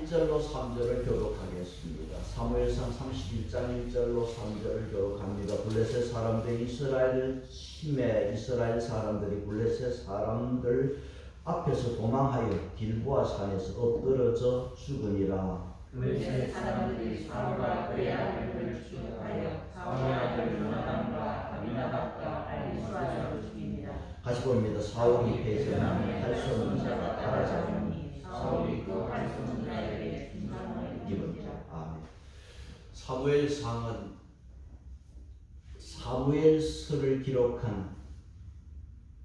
1절로 3절을 교독하겠습니다. 사무엘상 31장 1절로 3절을 교독합니다. 블레셋 사람들이 이스라엘 심해 이스라엘 사람들이 블레셋 사람들 앞에서 도망하여 길보아 산에서 엎드러져 죽으니라. 블레셋 사람들이 사울과 그의 아들들을 추격하여 사울의 아들 요나단과 아비나답과 아히수아를 죽입니다. 같이 봅니다. 사울이 패전하니 할 수 없는 자가 따라잡으니 사울이 그 할 수 없는 자에게 중상을 입습니다. 아멘. 사무엘상은 사무엘서를 기록한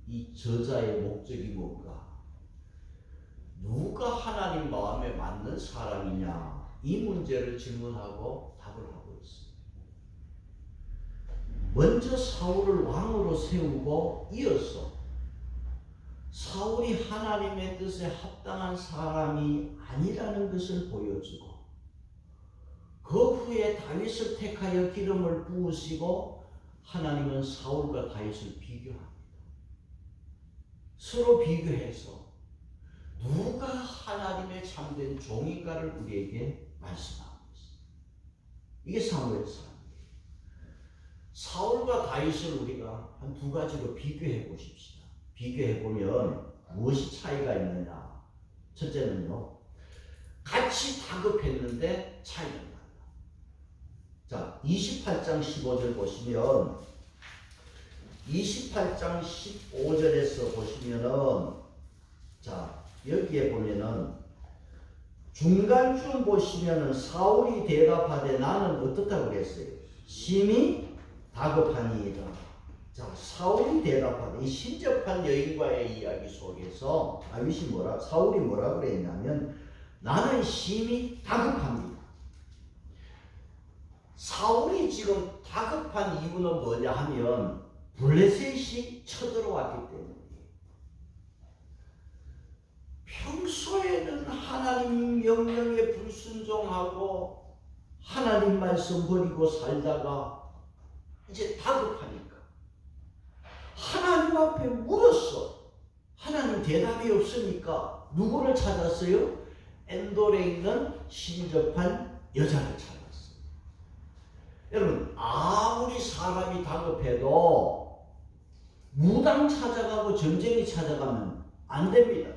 이 저자의 목적이 뭔가? 누가 하나님 마음에 맞는 사람이냐? 이 문제를 질문하고 답을 하고 있습니다. 먼저 사울을 왕으로 세우고 이어서 사울이 하나님의 뜻에 합당한 사람이 아니라는 것을 보여주고 그 후에 다윗을 택하여 기름을 부으시고 하나님은 사울과 다윗을 비교합니다. 서로 비교해서 누가 하나님의 참된 종인가를 우리에게 말씀하고 있습니다. 이게 사무엘상이에요. 사울과 다윗을 우리가 한 두 가지로 비교해 보십시다. 비교해 보면 무엇이 차이가 있느냐? 첫째는요, 같이 다급했는데 차이가 나요. 자, 28장 15절 보시면 28장 15절에서 보시면은 자, 여기에 보면은 중간쯤 보시면은 사울이 대답하되 나는 어떻다고 그랬어요? 심히 다급하니이다. 자, 사울이 대답하되 이 신접한 여인과의 이야기 속에서 사울이 뭐라 그랬냐면 나는 심히 다급합니다. 사울이 지금 다급한 이유는 뭐냐 하면 블레셋이 쳐들어왔기 때문에 평소에는 하나님 명령에 불순종하고 하나님 말씀 버리고 살다가 이제 다급하니까 하나님 앞에 물었어. 하나님 대답이 없으니까 누구를 찾았어요? 엔돌에 있는 신접한 여자를 찾았어요. 여러분, 아무리 사람이 다급해도 무당 찾아가고 전쟁이 찾아가면 안 됩니다.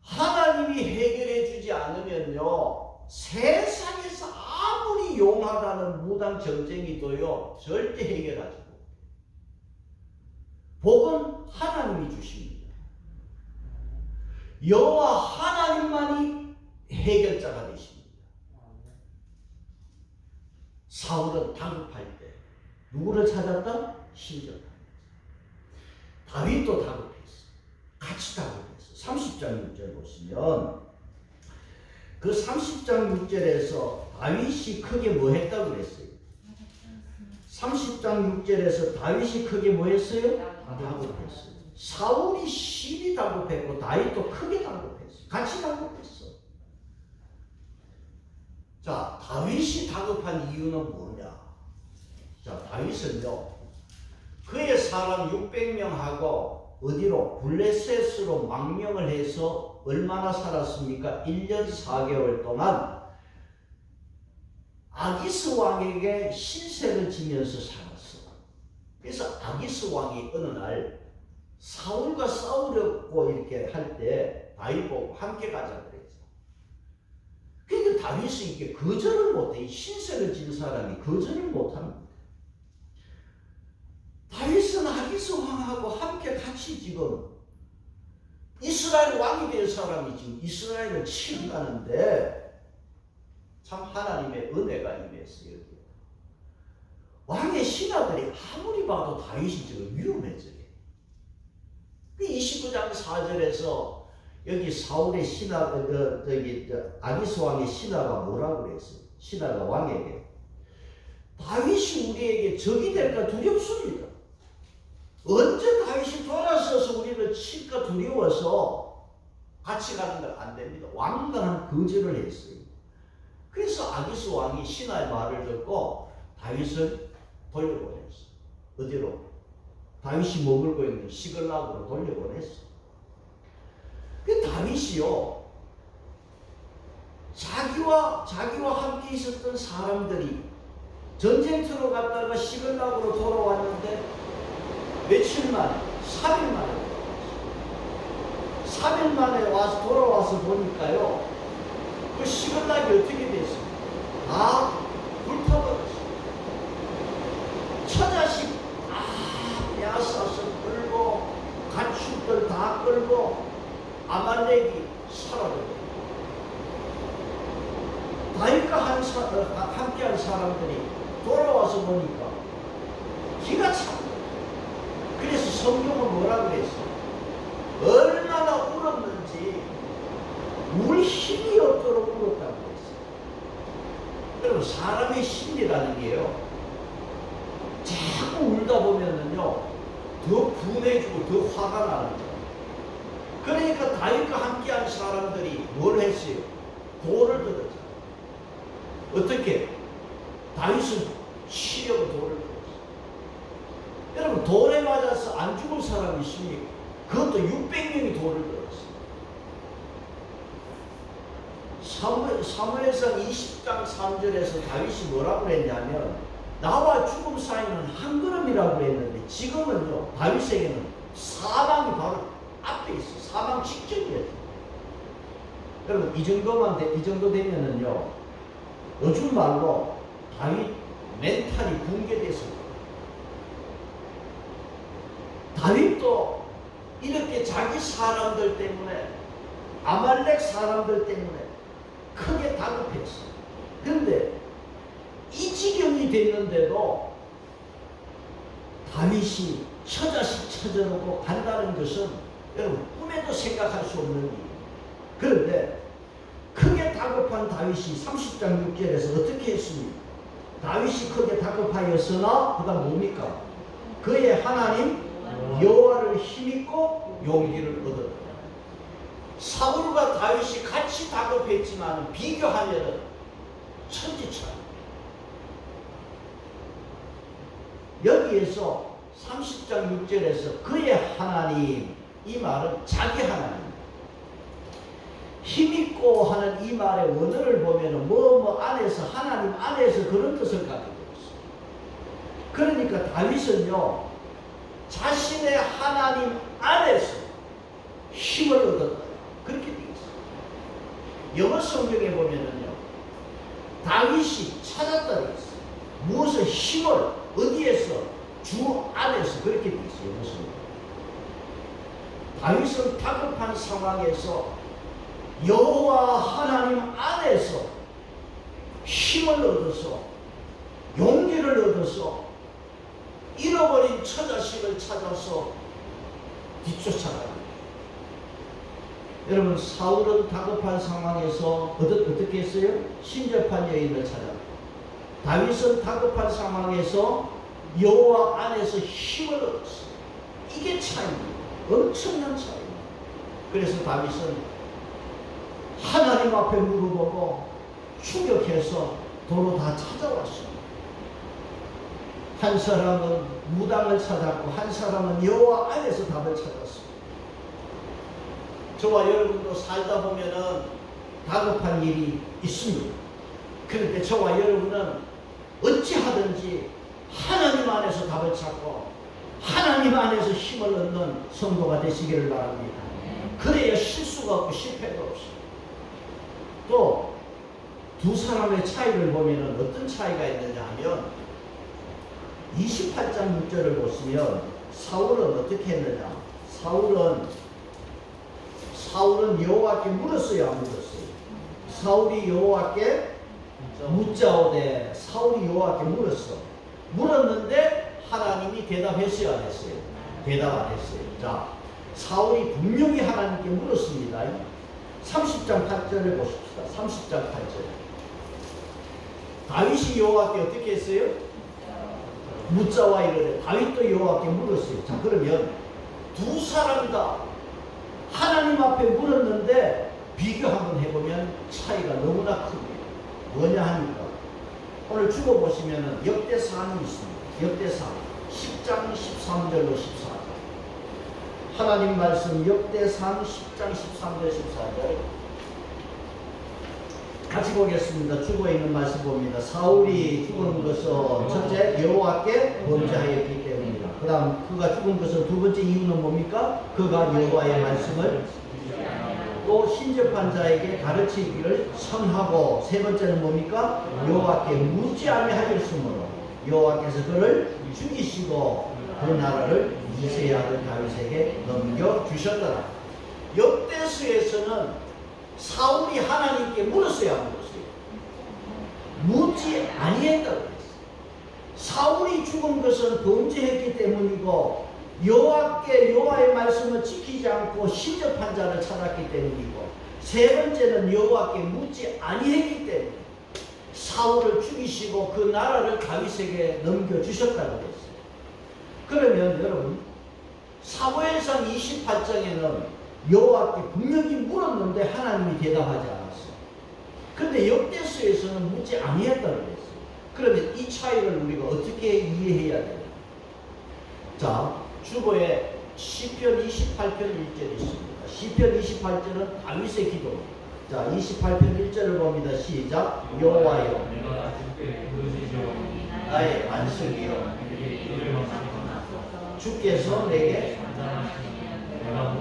하나님이 해결해 주지 않으면요, 세상에서 아무리 용하다는 무당 전쟁이도요 절대 해결하지 못해요. 복은 하나님이 주십니다. 여호와 하나님만이 해결자가 되십니다. 사울은 다급할 때 누구를 찾았다? 신접한 다윗도 다급했어. 같이 다급했어. 30장 6절 보시면 그 30장 6절에서 다윗이 크게 뭐 했다고 그랬어요? 30장 6절에서 다윗이 크게 뭐 했어요? 다급했어요. 사울이 심히 다급했고 다윗도 크게 다급했어요. 같이 다급했어. 자, 다윗이 다급한 이유는 뭐냐? 자, 다윗은요, 그의 사람 600명하고 어디로? 블레셋으로 망명을 해서 얼마나 살았습니까? 1년 4개월 동안 아기스 왕에게 신세를 지면서 살았어. 그래서 아기스 왕이 어느 날 사울과 싸우려고 이렇게 할 때 다윗 보고 함께 가자 그랬죠. 그러니까 다윗이 이게 거절을 못해. 신세를 진 사람이 거절을 못합니다. 다윗은 아기스 왕하고 함께 같이 지금 이스라엘 왕이 될 사람이 지금 이스라엘을 치러가는데 참 하나님의 은혜가 임했어요. 왕의 신하들이 아무리 봐도 다윗이 지금 위험해져요. 그 29장 4절에서 여기 사울의 신하, 아기스 왕의 신하가 뭐라고 그랬어요? 신하가 왕에게 다윗이 우리에게 적이 될까 두렵습니다. 언제 다윗이 돌아서서 우리를 칠까 두려워서 같이 가는 건 안 됩니다. 완강한 거절을 했어요. 그래서 아기스 왕이 신하의 말을 듣고 다윗을 돌려보냈어. 어디로? 다윗이 머물고 있는 시글락으로 돌려보냈어. 그 다윗이요, 자기와 함께 있었던 사람들이 전쟁터로 갔다가 시글락으로 돌아왔는데 며칠 만에 3일 만에 3일 만에 와서 돌아와서 보니까요, 그 시글락이 어떻게 됐습니까? 다 불타버렸어요. 처자식 다 빼앗아서 끌고 가축들 다 끌고 아말렉이 사라졌어요. 다윗과 함께한 사람들이 돌아와서 보니까 기가 차요. 그래서 성경은 뭐라고 그랬어요? 얼마나 울었는지 울 힘이 없도록 울었다고 그랬어요. 여러분, 사람의 심리라는 게요, 자꾸 울다 보면은요 더 분해지고 더 화가 나는 거예요. 그러니까 다윗과 함께한 사람들이 뭘 했어요? 돌을 들었잖아요. 어떻게? 다윗은 치려고 돌을 들었어요. 여러분, 돌에 맞아서 안 죽을 사람이 있습니까? 그것도 600명이 돌을 들었어요. 사무엘상 20장 3절에서 다윗이 뭐라고 했냐면, 나와 죽음 사이는 한 걸음이라고 했는데, 지금은요 다윗에게는 사망이 바로 앞에 있어요. 사망 직전이에요. 여러분, 이 정도 되면은요, 요즘 말로 다윗 멘탈이 붕괴돼서, 다윗도 이렇게 자기 사람들 때문에, 아말렉 사람들 때문에 크게 다급했어요. 그런데 이 지경이 됐는데도 다윗이 처자식 찾아놓고 간다는 것은 여러분 꿈에도 생각할 수 없는 일이에요. 그런데 크게 다급한 다윗이 30장 6절에서 어떻게 했습니까? 다윗이 크게 다급하였으나 그 다음 뭡니까? 그의 하나님 여호와를 힘입고 용기를 얻었다. 사울과 다윗이 같이 다급했지만 비교하면 천지차이. 여기에서 30장 6절에서 그의 하나님, 이 말은 자기 하나님, 힘있고 하는 이 말의 원어를 보면 뭐 안에서, 하나님 안에서 그런 뜻을 갖게 되었어요. 그러니까 다윗은요 자신의 하나님 안에서 힘을 얻었다, 그렇게 되어 있어요. 영어 성경에 보면은요 다윗이 찾았다 되어 있어요. 무엇을? 힘을. 어디에서? 주 안에서. 그렇게 되어 있어요. 영어 성경. 다윗은 다급한 상황에서 여호와 하나님 안에서 힘을 얻어서, 용기를 얻어서 잃어버린 처자식을 찾아서 뒤쫓아가요. 여러분, 사울은 다급한 상황에서 어떻게 했어요? 신접한 여인을 찾았고, 다윗은 다급한 상황에서 여호와 안에서 힘을 얻었어요. 이게 차이입니다. 엄청난 차이입니다. 그래서 다윗은 하나님 앞에 물어보고 추격해서 도로 다 찾아왔습니다. 한 사람은 무당을 찾았고 한 사람은 여호와 안에서 답을 찾았습니다. 저와 여러분도 살다 보면은 다급한 일이 있습니다. 그런데 저와 여러분은 어찌하든지 하나님 안에서 답을 찾고 하나님 안에서 힘을 얻는 성도가 되시기를 바랍니다. 그래야 실수가 없고 실패가 없습니다. 또 두 사람의 차이를 보면 어떤 차이가 있느냐 하면 28장 6절을 보시면 사울은 어떻게 했느냐? 사울은 여호와께 물었어요, 안 물었어요? 사울이 여호와께 묻자오되, 사울이 여호와께 물었는데 하나님이 대답했어요, 안 했어요? 대답 안 했어요. 자, 사울이 분명히 하나님께 물었습니다. 30장 8절을 보십시다. 30장 8절. 다윗이 여호와께 어떻게 했어요? 묻자와 이르되, 다윗도 여호와께 물었어요. 자, 그러면 두 사람 다 하나님 앞에 물었는데 비교 한번 해보면 차이가 너무나 큽니다. 뭐냐 하니까 오늘 죽어보시면 역대사항이 있습니다. 역대사항 10장 13절로 14절. 하나님 말씀 역대상 10장 13절 14절. 같이 보겠습니다. 주보에 있는 말씀 봅니다. 사울이 죽은 것은 첫째 여호와께 범죄하였기 때문이다. 그 다음 그가 죽은 것은 두 번째 이유는 뭡니까? 그가 여호와의 말씀을 또 신접한 자에게 가르치기를 선하고, 세 번째는 뭡니까? 여호와께 묻지 아니하였으므로 여호와께서 그를 죽이시고 그 나라를 이새의 아들 다윗에게 넘겨주셨더라. 역대서에서는 사울이 하나님께 물었어야 안 물었어요? 묻지 아니했다고 했어요. 사울이 죽은 것은 범죄했기 때문이고, 여호와께 여호와의 말씀을 지키지 않고 신접한 자를 찾았기 때문이고, 세 번째는 여호와께 묻지 아니했기 때문에 사울을 죽이시고 그 나라를 다윗에게 넘겨주셨다고 했어요. 그러면 여러분, 사무엘상 28장에는 여호와께 분명히 물었는데 하나님이 대답하지 않았어. 그런데 역대서에서는 묻지 아니했다고 했어요. 그러면 이 차이를 우리가 어떻게 이해해야 되나? 자, 주보에 시편 28편 1절이 있습니다. 시편 28절은 다윗의 기도. 자, 28편 1절을 봅니다. 시작. 여호와여, 나의 안식이여, 주께서 내게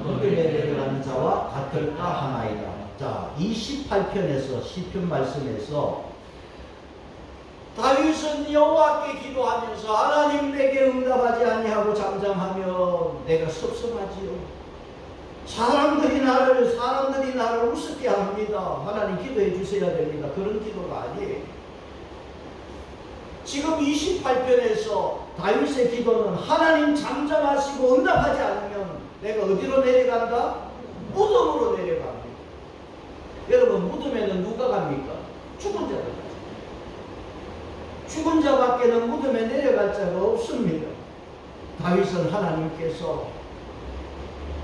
흑금에 내려가는 자와 같을까 하나이다. 자, 28편에서 시편 말씀에서 다윗은 여호와께 기도하면서 하나님 내게 응답하지 아니하고 잠잠하며 내가 섭섭하지요. 사람들이 나를 우습게 합니다. 하나님 기도해 주셔야 됩니다. 그런 기도가 아니에요. 지금 28편에서 다윗의 기도는 하나님 잠잠하시고 응답하지 않으면 내가 어디로 내려간다? 무덤으로 내려갑니다. 여러분, 무덤에는 누가 갑니까? 죽은 자가 가죠. 죽은 자밖에는 무덤에 내려갈 자가 없습니다. 다윗은 하나님께서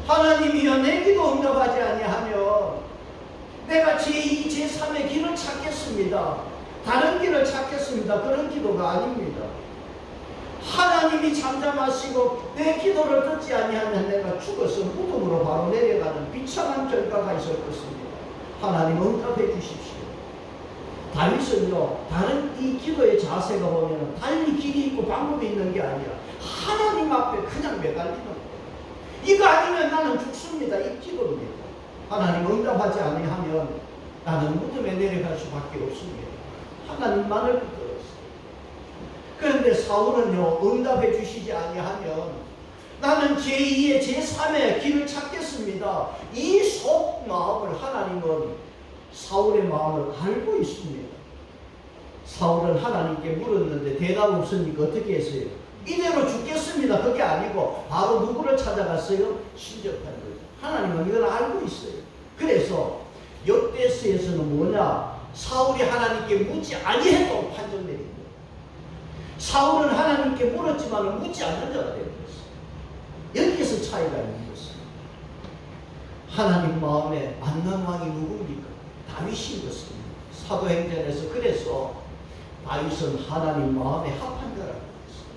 하나님이여 내 기도 응답하지 아니하면 내가 제2, 제3의 길을 찾겠습니다. 다른 길을 찾겠습니다. 그런 기도가 아닙니다. 하나님이 잠잠하시고 내 기도를 듣지 아니하면 내가 죽어서 무덤으로 바로 내려가는 비참한 결과가 있을 것입니다. 하나님 응답해 주십시오. 다윗은요, 다른 이 기도의 자세가 보면 달리 길이 있고 방법이 있는 게 아니라 하나님 앞에 그냥 매달리는 거예요. 이거 아니면 나는 죽습니다. 이 기도입니다. 하나님 응답하지 아니하면 나는 무덤에 내려갈 수밖에 없습니다. 하나님만을 붙들었어요. 그런데 사울은요, 응답해 주시지 아니하면 나는 제2의 제3의 길을 찾겠습니다. 이 속 마음을 하나님은 사울의 마음을 알고 있습니다. 사울은 하나님께 물었는데 대답 없으니까 어떻게 했어요? 이대로 죽겠습니다. 그게 아니고 바로 누구를 찾아갔어요? 신접한 거죠. 하나님은 이걸 알고 있어요. 그래서 역대서에서는 뭐냐? 사울이 하나님께 묻지 아니해도 판정되는 거예요. 사울은 하나님께 물었지만 묻지 않는 자가 되는 것이에요. 여기에서 차이가 있는 것입니다. 하나님 마음에 맞는 왕이 누굽니까? 다윗인 것입니다. 사도행전에서 그래서 다윗은 하나님 마음에 합한 자라고 했습니다.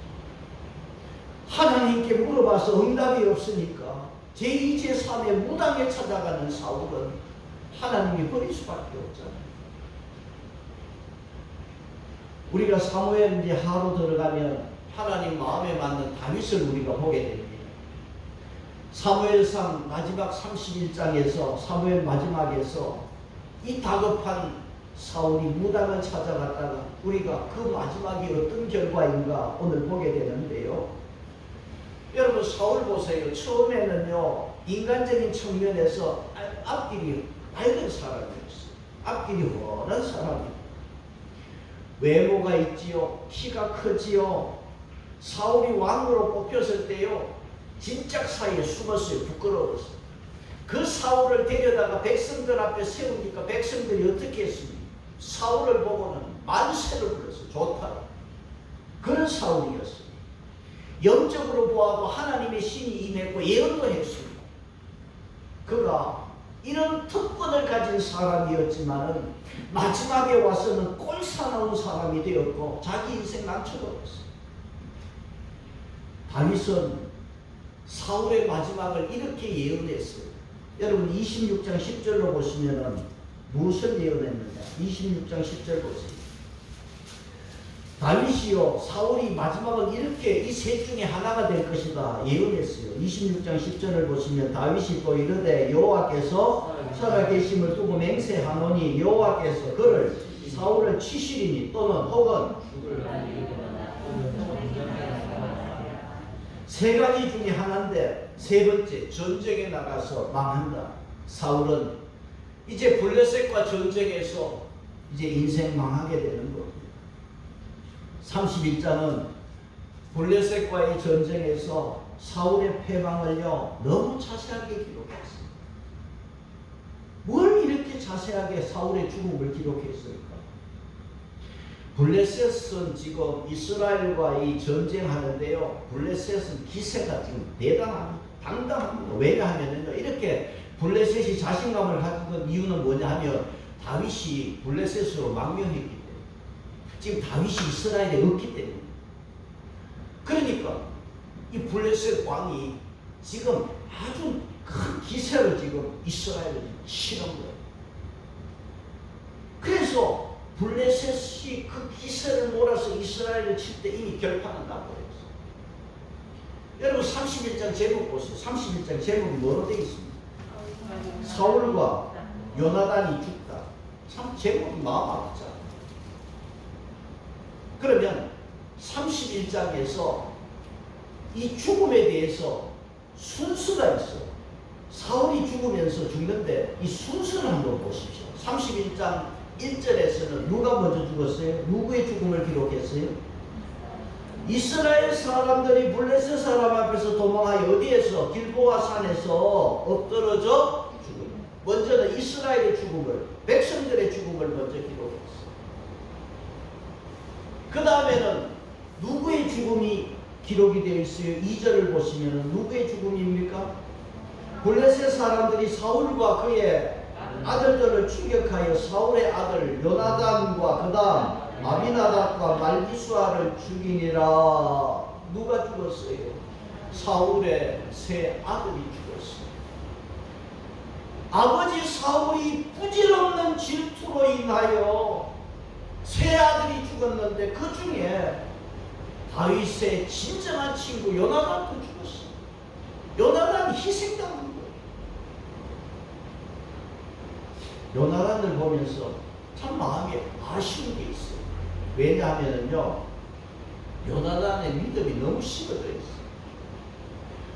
하나님께 물어봐서 응답이 없으니까 제2, 제3의 무당에 찾아가는 사울은 하나님이 버릴 수밖에 없잖아요. 우리가 사무엘 이제 하로 들어가면 하나님 마음에 맞는 다윗을 우리가 보게 됩니다. 사무엘상 마지막 31장에서 사무엘 마지막에서 이 다급한 사울이 무당을 찾아갔다가 우리가 그 마지막이 어떤 결과인가 오늘 보게 되는데요. 여러분, 사울 보세요. 처음에는요, 인간적인 측면에서 앞길이 밝은 사람이었어요. 앞길이 훤한 사람이에요. 외모가 있지요. 키가 크지요. 사울이 왕으로 뽑혔을 때요, 진작 사이에 숨었어요. 부끄러웠어요. 그 사울을 데려다가 백성들 앞에 세우니까 백성들이 어떻게 했습니까? 사울을 보고는 만세를 불렀어요. 좋다. 그런 사울이었어요. 영적으로 보아도 하나님의 신이 임했고 예언도 했습니다. 그가 이런 특권을 가진 사람이었지만은 마지막에 와서는 꼴사나운 사람이 되었고 자기 인생 망쳐버렸어요. 다윗은 사울의 마지막을 이렇게 예언했어요. 여러분 26장 10절로 보시면은 무엇을 예언했느냐? 26장 10절 보세요. 다윗이요 사울이 마지막은 이렇게 이 셋 중에 하나가 될 것이다 예언했어요. 26장 10절을 보시면 다윗이 또 이르되 여호와께서 살아계심을 두고 맹세하노니 여호와께서 그를 사울을 치시리니 또는 혹은 세 가지 중에 하나인데 세 번째 전쟁에 나가서 망한다. 사울은 이제 블레셋과 전쟁에서 이제 인생 망하게 되는 겁니다. 31장은 블레셋과의 전쟁에서 사울의 패망을요 너무 자세하게 기록했어요. 뭘 이렇게 자세하게 사울의 죽음을 기록했을까? 블레셋은 지금 이스라엘과 이 전쟁하는데요. 블레셋은 기세가 지금 대단합니다. 당당합니다. 왜냐하면요 이렇게 블레셋이 자신감을 가진 이유는 뭐냐 하면 다윗이 블레셋으로 망명했기 때문에. 지금 다윗이 이스라엘에 없기 때문에. 그러니까 이 블레셋 왕이 지금 아주 큰 기세로 지금 이스라엘을 치는 거예요. 그래서 블레셋이 그 기세를 몰아서 이스라엘을 칠 때 이미 결판은 나버렸어요. 여러분 31장 제목 보세요. 31장 제목이 뭐로 되어 있습니까? 사울과 요나단이 죽다. 참 제목이 마음 아프잖아요. 그러면 31장에서 이 죽음에 대해서 순서가 있어. 사울이 죽으면서 죽는데 이 순서를 한번 보십시오. 31장 1절에서는 누가 먼저 죽었어요? 누구의 죽음을 기록했어요? 이스라엘 사람들이 블레셋 사람 앞에서 도망하여 어디에서? 길보아 산에서 엎드러져 죽음. 먼저는 이스라엘의 죽음을, 백성들의 죽음을 먼저 기록했어요. 그 다음에는 누구의 죽음이 기록이 되어 있어요? 2절을 보시면 누구의 죽음입니까? 블레셋 사람들이 사울과 그의 아들들을 추격하여 사울의 아들 요나단과 그 다음 아비나답과 말기수아를 죽이니라. 누가 죽었어요? 사울의 세 아들이 죽었어요. 아버지 사울이 부질없는 질투로 인하여 세 아들이 죽었는데 그 중에 다윗의 진정한 친구 요나단도 죽었어요. 요나단이 희생당한 거예요. 요나단을 보면서 참 마음에 아쉬운 게 있어요. 왜냐하면요 요나단의 믿음이 너무 식어져 있어요.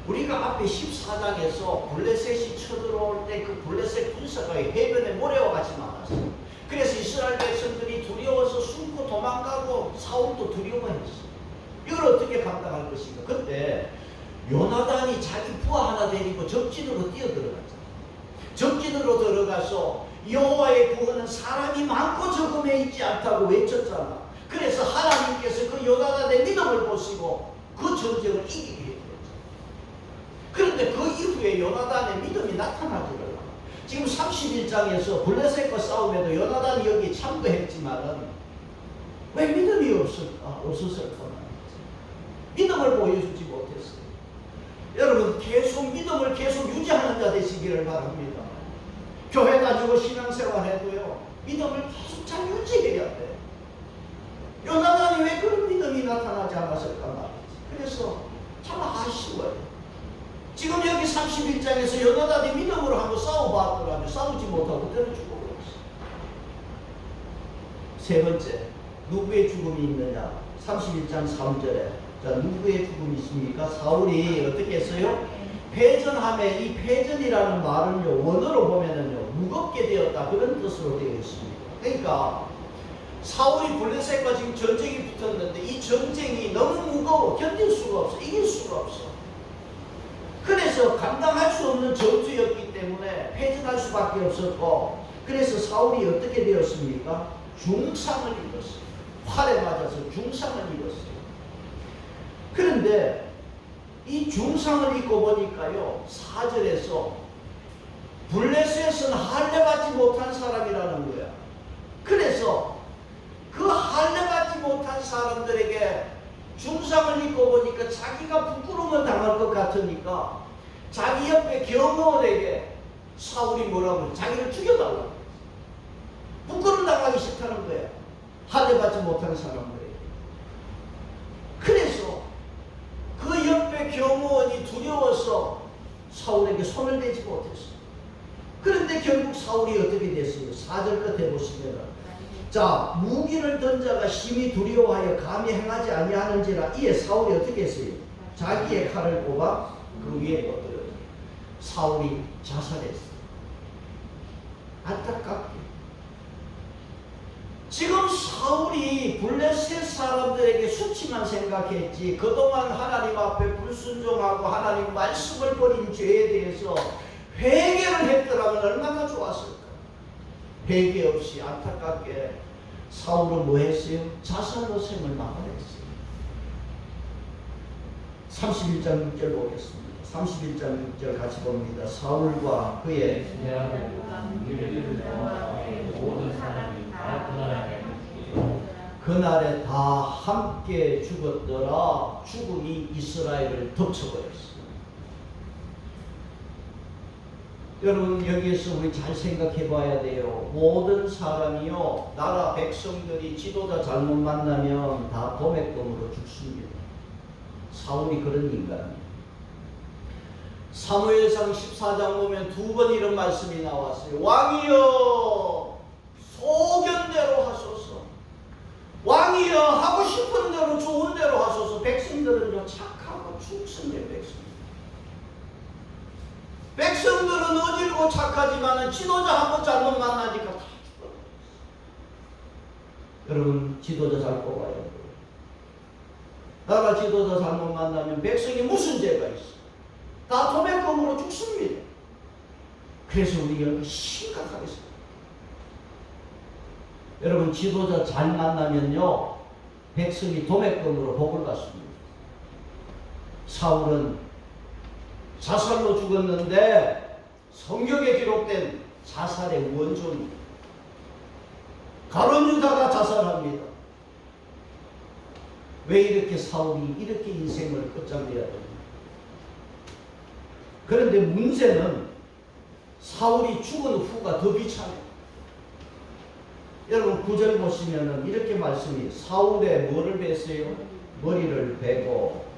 우리가 앞에 14장에서 블레셋이 쳐들어올 때 그 블레셋 군사가 해변에 모래와 같이 많았어요. 그래서 이스라엘 백성들이 두려워서 숨고 도망가고 사울도 두려워했어요. 이걸 어떻게 감당할 것인가? 그때 요나단이 자기 부하 하나 데리고 적진으로 뛰어들어갔잖아요. 적진으로 들어가서 여호와의 구원은 사람이 많고 적음에 있지 않다고 외쳤잖아. 그래서 하나님께서 그 요나단의 믿음을 보시고 그 전쟁을 이기게 해주었죠. 그런데 그 이후에 요나단의 믿음이 나타나지를 않아. 지금 31장에서 블레셋과 싸움에도 요나단이 여기 참가했지만은 왜 믿음이 없었을까? 믿음을 보여주지 못했어요. 여러분 계속 믿음을 계속 유지하는 자 되시기를 바랍니다. 교회 다니고 신앙생활 해도요 믿음을 계속 잘 유지해야 돼. 요나단이 왜 그런 믿음이 나타나지 않았을까 말이지. 그래서 참 아쉬워요. 지금 여기 31장에서 요나단이 믿음으로 한번 싸워봤더라면 싸우지 못하고 그대로 죽어버렸어. 세 번째 누구의 죽음이 있느냐? 31장 3절에 자 누구의 죽음이 있습니까? 사울이 어떻게 했어요? 패전함에 이 패전이라는 말은요 원어로 보면은요 무겁게 되었다 그런 뜻으로 되어 있습니다. 그러니까 사울이 블레셋과 지금 전쟁이 붙었는데 이 전쟁이 너무 무거워 견딜 수가 없어. 이길 수가 없어. 그래서 감당할 수 없는 전투였기 때문에 패전할 수밖에 없었고 그래서 사울이 어떻게 되었습니까? 중상을 입었어요. 활에 맞아서 중상을 입었어요. 그런데 이 중상을 입고 보니까요 4절에서 블레셋은 할례받지 못한 사람이라는 거야. 그래서 그 할례받지 못한 사람들에게 중상을 입고 보니까 자기가 부끄러움을 당할 것 같으니까 자기 옆에 경호원에게 사울이 뭐라고 자기를 죽여달라고. 못하는 거야. 할례받지 못하는 사람들에게. 그래서 그 옆에 경호원이 두려워서 사울에게 손을 대지 못했어요. 그런데 결국 사울이 어떻게 됐어요? 4절 끝에 보시면 자 무기를 든 자가 심히 두려워하여 감히 행하지 아니하는지라 이에 사울이 어떻게 했어요? 자기의 칼을 뽑아 그 위에 뻗어요. 사울이 자살했어요. 안타깝게 지금 사울이 블레셋 사람들에게 수치만 생각했지 그동안 하나님 앞에 불순종하고 하나님 말씀을 버린 죄에 대해서 회개를 했더라면 얼마나 좋았을까. 회개 없이 안타깝게 사울은 뭐 했어요? 자살로 생을 마감했어요. 31장 6절 보겠습니다. 31장 6절 같이 봅니다. 사울과 그의 모든 사람이 다 그날에 다 함께 죽었더라. 죽음이 이스라엘을 덮쳐버렸어요. 여러분 여기에서 우리 잘 생각해 봐야 돼요. 모든 사람이요 나라 백성들이 지도자 잘못 만나면 다 도매금으로 죽습니다. 사울이 그런 인간이에요. 사무엘상 14장 보면 2번 이런 말씀이 나왔어요. 왕이여 소견대로 하소서. 왕이여 하고 싶은 대로 좋은 대로 하소서. 백성들은요 착하고 충성된 백성. 백성들은 어질고 착하지만 지도자 한번 잘못 만나니까 다 죽어요. 여러분 지도자 잘 뽑아야 돼요. 나라 지도자 잘못 만나면 백성이 무슨 죄가 있어? 다 도매금으로 죽습니다. 그래서 우리가 심각하게 생각해요. 여러분 지도자 잘 만나면요 백성이 도매금으로 복을 받습니다. 사울은 자살로 죽었는데 성경에 기록된 자살의 원조입니다. 가룟 유다가 자살합니다. 왜 이렇게 사울이 이렇게 인생을 끝장내야 됩니까? 그런데 문제는 사울이 죽은 후가 더 비참해요. 여러분 9절 보시면은 이렇게 말씀이 사울의 뭐를 뺐어요? 머리를 베고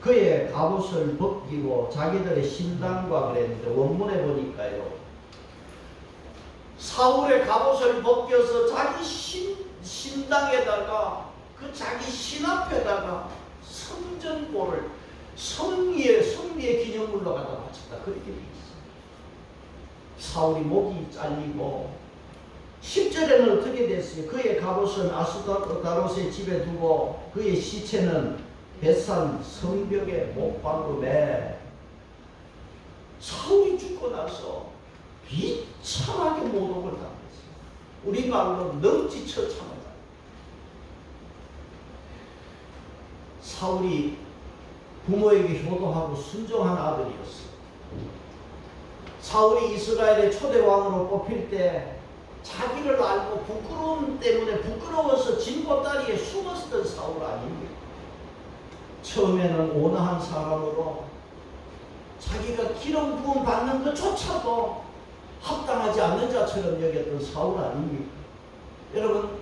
그의 갑옷을 벗기고 자기들의 신당과 그랬는데 원문에 보니까요 사울의 갑옷을 벗겨서 자기 신당에다가 그 자기 신 앞에다가 성전볼을 성리의 기념물로 갖다 바쳤다. 그렇게 돼 있어요. 사울이 목이 잘리고 10절에는 어떻게 됐어요? 그의 갑옷은 아스다롯의 집에 두고 그의 시체는 벳산 성벽에 못 박음에 사울이 죽고 나서 비참하게 모독을 당했어요. 우리말로 넉지처참하다. 사울이 부모에게 효도하고 순종한 아들이었어요. 사울이 이스라엘의 초대 왕으로 뽑힐 때 자기를 알고 부끄러움 때문에 부끄러워서 진보다리에 숨었던 사울 아닙니까? 처음에는 온화한 사람으로 자기가 기름 부음 받는 것조차도 합당하지 않는 자처럼 여겼던 사울 아닙니까? 여러분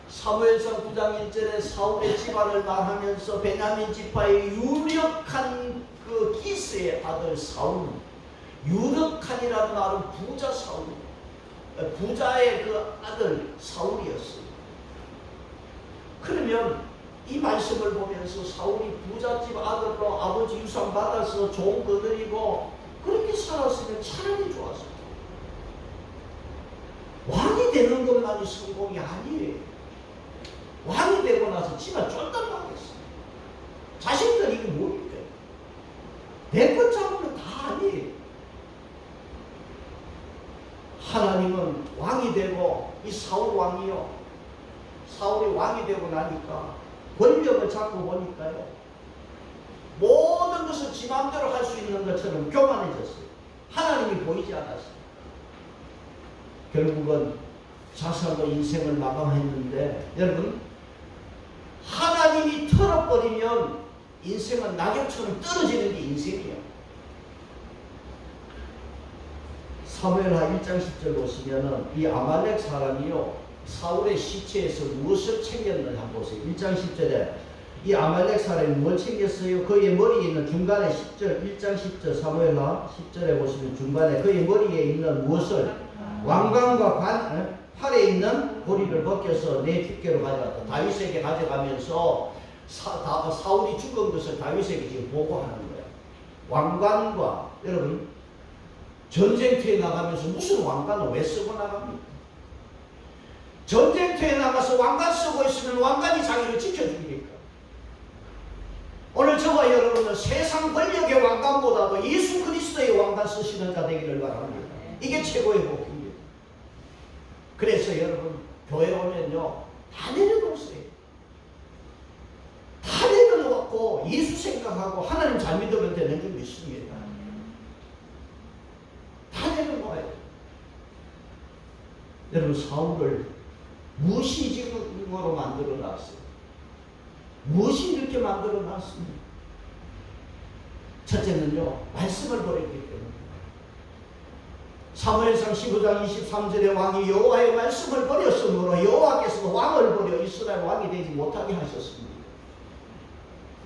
사무엘상 9장 1절에 사울의 집안을 말하면서 베냐민 지파의 유력한 그 기스의 아들 사울, 유력한이라는 말은 부자 사울, 부자의 그 아들 사울이었어요. 그러면 이 말씀을 보면서 사울이 부잣집 아들로 아버지 유산 받아서 좋은 거들이고 그렇게 살았으면 차라리 좋았을 거예요. 왕이 되는 것만이 성공이 아니에요. 왕이 되고 나서 집안 쫄딱 망했어요. 자식들 이게 뭡니까? 내 것 잡으면 다 아니에요. 하나님은 왕이 되고 이 사울 왕이요. 사울이 왕이 되고 나니까 권력을 잡고 보니까요. 모든 것을 지 마음대로 할 수 있는 것처럼 교만해졌어요. 하나님이 보이지 않았어요. 결국은 자살로 인생을 마감했는데 여러분 하나님이 털어버리면 인생은 낙엽처럼 떨어지는 게 인생이에요. 사무엘하 1장 10절 보시면은 이 아말렉 사람이요 사울의 시체에서 무엇을 챙겼는지 한번 보세요. 1장 10절에 이 아말렉 사람이 뭘 챙겼어요? 그의 머리에 있는 중간에 10절 1장 10절 사무엘하 10절에 보시면 중간에 그의 머리에 있는 무엇을 왕관과 팔에 있는 고리를 벗겨서 내 주께로 가져갔다. 다윗에게 가져가면서 사울이 죽은 것을 다윗에게 지금 보고하는 거예요. 왕관과 여러분 전쟁터에 나가면서 무슨 왕관을 왜 쓰고 나갑니까? 전쟁터에 나가서 왕관 쓰고 있으면 왕관이 자기를 지켜줍니까? 오늘 저와 여러분은 세상 권력의 왕관보다도 예수 그리스도의 왕관 쓰시는 자 되기를 바랍니다. 이게 최고의 복입니다. 그래서 여러분 교회 오면요 다 내려놓으세요. 다 내려놓고 예수 생각하고 하나님 잘 믿으면 되는 줄 믿습니다. 다 내려놓아요. 여러분 사울을 무엇이 지금으로 만들어놨어요? 무엇이 이렇게 만들어놨습니까? 첫째는요 말씀을 버렸기 때문에. 사무엘상 15장 23절에 왕이 여호와의 말씀을 버렸으므로 여호와께서 왕을 버려 이스라엘 왕이 되지 못하게 하셨습니다.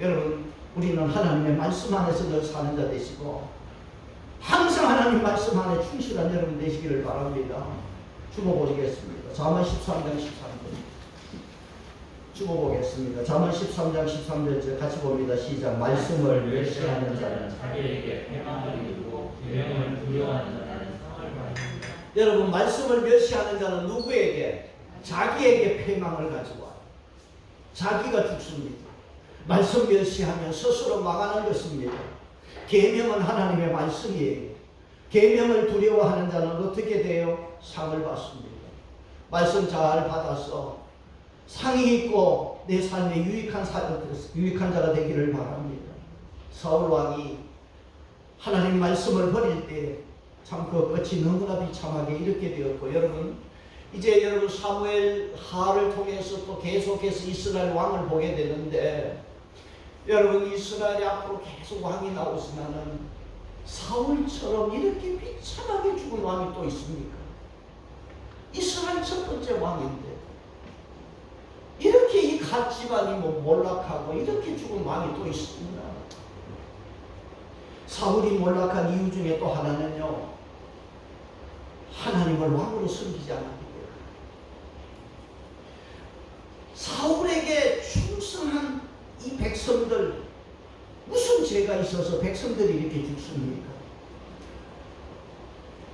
여러분 우리는 하나님의 말씀 안에서 늘 사는 자 되시고 항상 하나님 말씀 안에 충실한 여러분 되시기를 바랍니다. 죽어보시겠습니다. 잠언 13장 13절 죽어보겠습니다. 잠언 13장 13절 같이 봅니다. 시작. 말씀을 멸시하는 자는 자기에게 패망을 이루고 계명을 두려워하는 자는 상을 받는다. 여러분 말씀을 멸시하는 자는 누구에게? 자기에게 패망을 가져와요. 자기가 죽습니다. 말씀 멸시하면 스스로 망하는 것입니다. 계명은 하나님의 말씀이에요. 계명을 두려워하는 자는 어떻게 돼요? 상을 받습니다. 말씀 잘 받아서 상이 있고 내 삶에 유익한 자가 되기를 바랍니다. 사울 왕이 하나님 말씀을 버릴 때 참 그 끝이 너무나 비참하게 이렇게 되었고, 여러분 이제 여러분 사무엘 하를 통해서 또 계속해서 이스라엘 왕을 보게 되는데, 여러분 이스라엘이 앞으로 계속 왕이 나오지만은 사울처럼 이렇게 비참하게 죽은 왕이 또 있습니까? 이스라엘 첫 번째 왕인데 이렇게 이 갓 집안이 몰락하고 이렇게 죽은 왕이 또 있습니다. 사울이 몰락한 이유 중에 또 하나는요, 하나님을 왕으로 섬기지 않았기 때문에. 사울에게 충성한 이 백성들, 무슨 죄가 있어서 백성들이 이렇게 죽습니까?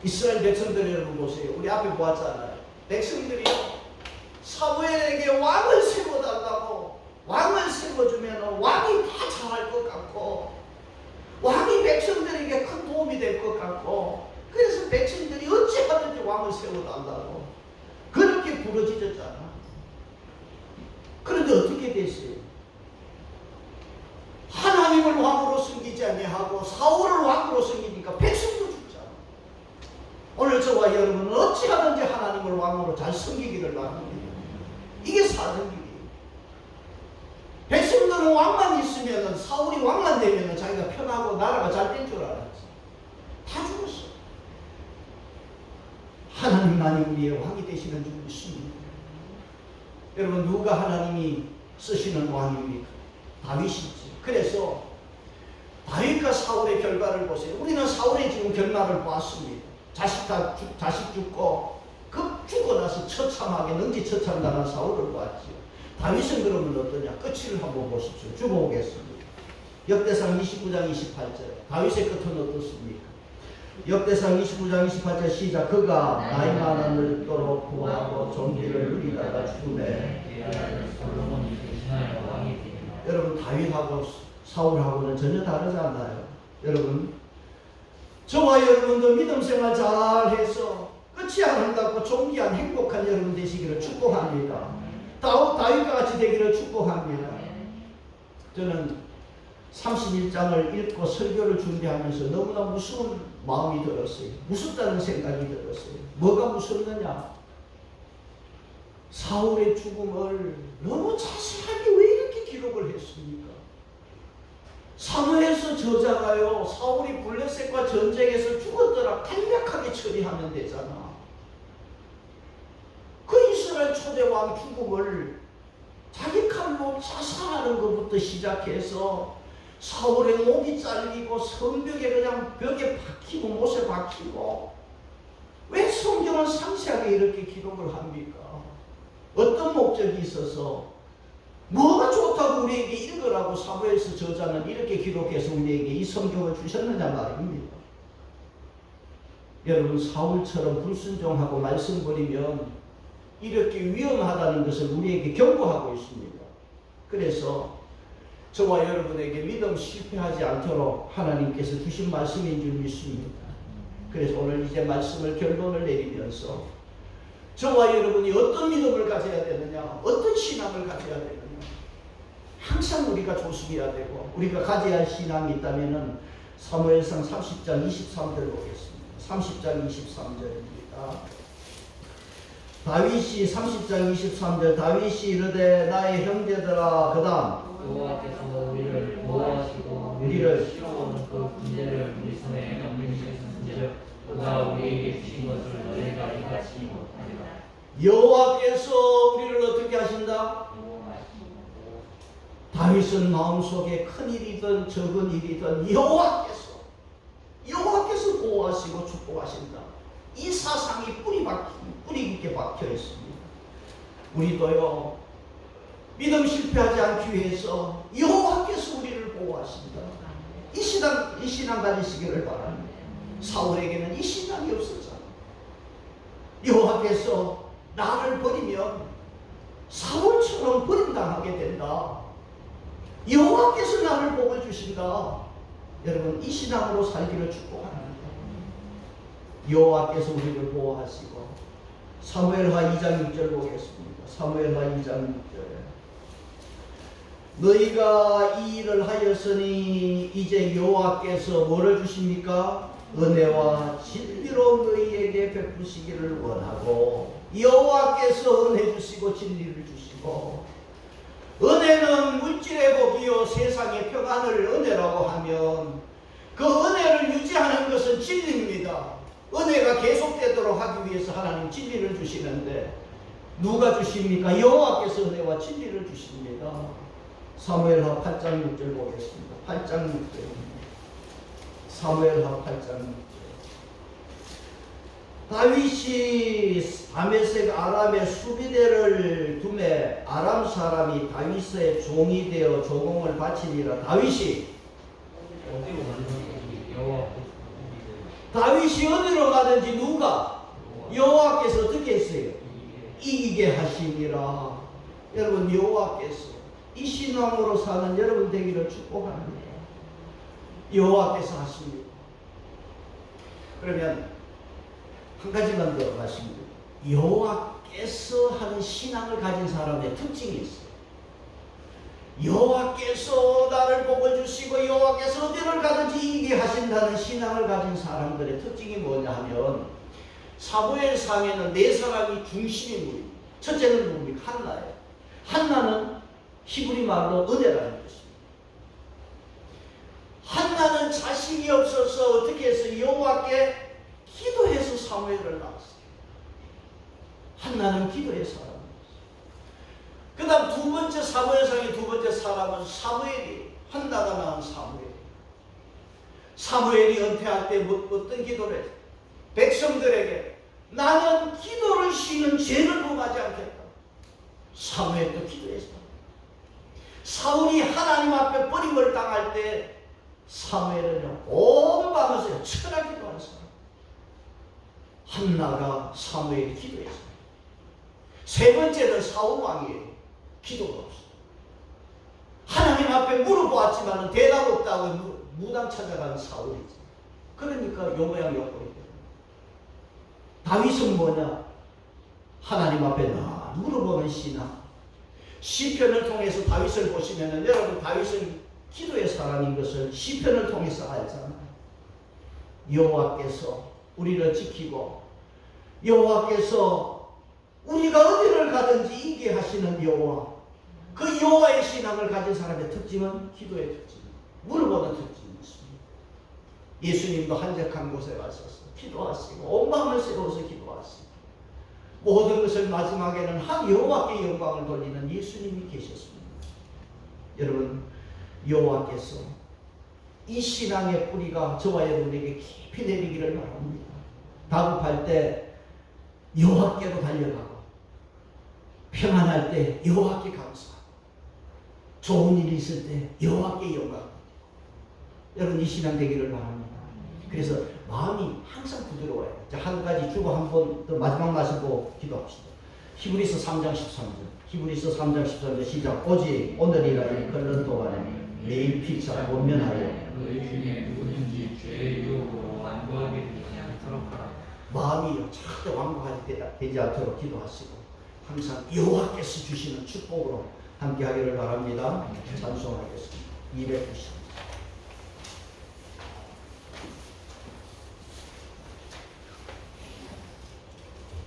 이스라엘 백성들 여러분 보세요. 우리 앞에 보았잖아요. 백성들이요, 사무엘에게 왕을 세워달라고, 왕을 세워주면 왕이 다 잘할 것 같고, 왕이 백성들에게 큰 도움이 될 것 같고, 그래서 백성들이 어찌하든지 왕을 세워달라고 그렇게 부르짖었잖아. 그런데 어떻게 됐어요? 하나님을 왕으로 섬기지 아니하고 사울을 왕으로 섬기니까 백성도 죽잖아. 오늘 저와 여러분은 어찌하든지 하나님을 왕으로 잘 섬기기를 바랍니다. 이게 사정이에요. 백성들은 왕만 있으면, 사울이 왕만 되면 자기가 편하고 나라가 잘 된 줄 알았지. 다 죽었어. 하나님만이 우리의 왕이 되시는 줄 믿습니다. 여러분 누가 하나님이 쓰시는 왕입니까? 다윗이지. 그래서 다윗과 사울의 결과를 보세요. 우리는 사울의 지금 결말을 보았습니다. 자식 죽고 죽고 나서 처참하게 능지처참당한 사울을 보았지요. 다윗은 그러면 어떠냐? 끝을 한번 보십시오. 죽어보겠습니다. 역대상 29장 28절 다윗의 끝은 어떻습니까? 역대상 29장 28절 시작. 그가 나이 많아 늙도록 부하고 존귀를 누리다가 죽음에. 여러분 다윗하고 사울하고는 전혀 다르지 않나요? 여러분 저와 여러분도 믿음 생활 잘해서 끝이 아름답고 존귀한 행복한 여러분 되시기를 축복합니다. 다윗과 같이 되기를 축복합니다. 저는 31장을 읽고 설교를 준비하면서 너무나 무서운 마음이 들었어요. 무섭다는 생각이 들었어요. 뭐가 무섭느냐? 사울의 죽음을 너무 자세하게 왜 이렇게 기록을 했습니까? 사무엘서 저자가요, 사울이 블레셋과 전쟁에서 죽었더라 간략하게 처리하면 되잖아. 그 이스라엘 초대왕 죽음을 자기 칼로 자살하는 것부터 시작해서 사울의 목이 잘리고 성벽에 그냥 벽에 박히고 못에 박히고, 왜 성경은 상세하게 이렇게 기록을 합니까? 어떤 목적이 있어서, 뭐가 좋다고 우리에게 읽으라고 사무엘서 저자는 이렇게 기록해서 우리에게 이 성경을 주셨느냐 말입니다. 여러분, 사울처럼 불순종하고 말씀 버리면 이렇게 위험하다는 것을 우리에게 경고하고 있습니다. 그래서 저와 여러분에게 믿음 실패하지 않도록 하나님께서 주신 말씀인 줄 믿습니다. 그래서 오늘 이제 말씀을 결론을 내리면서 저와 여러분이 어떤 믿음을 가져야 되느냐, 어떤 신앙을 가져야 되느냐, 항상 우리가 조심해야 되고, 우리가 가져야 할 신앙이 있다면 사무엘상 30장 23절 보겠습니다. 30장 23절입니다. 다윗이 30장 23절, 다윗이 이르되 나의 형제들아, 그 다음 여호와께서 우리를 보호하시고 우리를 싫어하는 그 군대를 우리 손에 넘기셨은즉 그가 우리에게 주신 것을 너희가 이같이 못하리라. 여호와께서 우리를 어떻게 하신다? 다윗은 마음속에 큰 일이든 적은 일이든 여호와께서 보호하시고 축복하신다. 이 사상이 뿌리 깊게 박혀 있습니다. 우리도요, 믿음 실패하지 않기 위해서 여호와께서 우리를 보호하신다. 이 신앙 가지시기를 바랍니다. 사울에게는 이 신앙이 없었잖아. 여호와께서 나를 버리면 사울처럼 버림당하게 된다. 여호와께서 나를 복을 주신다. 여러분, 이 신앙으로 살기를 축복합니다. 여호와께서 우리를 보호하시고, 사무엘하 2장 6절 보겠습니다. 사무엘하 2장 6절. 너희가 이 일을 하였으니 이제 여호와께서 뭐를 주십니까? 은혜와 진리로 너희에게 베푸시기를 원하고, 여호와께서 은혜 주시고 진리를 주시고, 은혜는 물질의 복이요 세상의 평안을 은혜라고 하면 그 은혜를 유지하는 것은 진리입니다. 은혜가 계속되도록 하기 위해서 하나님 진리를 주시는데, 누가 주십니까? 여호와께서 은혜와 진리를 주십니다. 사무엘하 8장 6절 보겠습니다. 8장 6절입니다. 사무엘하 8장 6절. 다윗이 다메섹 아람의 수비대를 두매 아람 사람이 다윗의 종이 되어 조공을 바치니라. 다윗이 어디로 가든지 누가? 여호와께서 어떻게 했어요? 이기게 하시니라. 여러분, 여호와께서 이 신앙으로 사는 여러분 되기를 축복합니다. 여호와께서 하십니다. 그러면 한 가지만 더 말씀드립니다. 여호와께서 하는 신앙을 가진 사람의 특징이 있어요. 여호와께서 나를 복을 주시고 여호와께서 어디를 가든지 이기게 하신다는 신앙을 가진 사람들의 특징이 뭐냐 하면, 사무엘상에는 네 사람이 중심인물입니다. 첫째는 뭡니까? 한나예요. 한나는 히브리 말로 은혜라는 뜻입니다. 한나는 자식이 없어서 어떻게 해서 여호와께 기도해서 사무엘을 낳았어요. 한나는 기도의 사람이었어요. 그 다음 두 번째, 사무엘상의 두 번째 사람은 사무엘이, 한나가 낳은 사무엘. 사무엘이 은퇴할 때 어떤 기도를 했어요? 백성들에게 나는 기도를 쉬는 죄를 범하지 않겠다. 사무엘도 기도했어요. 사울이 하나님 앞에 버림을 당할 때 사무엘은 온 밤을 철야 기도한 사람. 한나가 사무엘이 기도했어요. 세 번째는 사울 왕이에요. 기도가 없어요. 하나님 앞에 물어보았지만 대답 없다고 무당 찾아가는 사울이지. 그러니까 요 모양 요 꼴이 돼요. 다윗은 뭐냐? 하나님 앞에 나 물어보는 신앙. 시편을 통해서 다윗을 보시면은, 여러분, 다윗은 기도의 사람인 것을 시편을 통해서 알잖아요. 여호와께서 우리를 지키고, 여호와께서 우리가 어디를 가든지 이기게 하시는 여호와, 그 여호와의 신앙을 가진 사람의 특징은 기도의 특징입니다. 물어보는 특징이 있습니다. 예수님도 한적한 곳에 가셔서 기도하시고 온 마음을 세워서 기도하시고 모든 것을 마지막에는 한 여호와께 영광을 돌리는 예수님이 계셨습니다. 여러분, 여호와께서 이 신앙의 뿌리가 저와 여러분에게 깊이 내리기를 바랍니다. 다급할 때 여호와께로 달려가고 평안할 때 여호와께 감사하고 좋은 일이 있을 때 여호와께 영광. 여러분, 이 신앙 되기를 바랍니다. 그래서 마음이 항상 부드러워요. 자, 한 가지 주고 한 번 더 마지막 말씀 보고 기도합시다. 히브리서 3장 13절. 히브리서 3장 13절 시작. 오직 오늘이라 이 끓는 동안에 매일 피차 원면하여 너희 중에 누구든지 죄의 유혹으로 완고하게 되지 않도록 하라. 마음이 절대 완고하게 되지 않도록 기도하시고 항상 여호와께서 주시는 축복으로 함께 하기를 바랍니다. 찬송하겠습니다. 290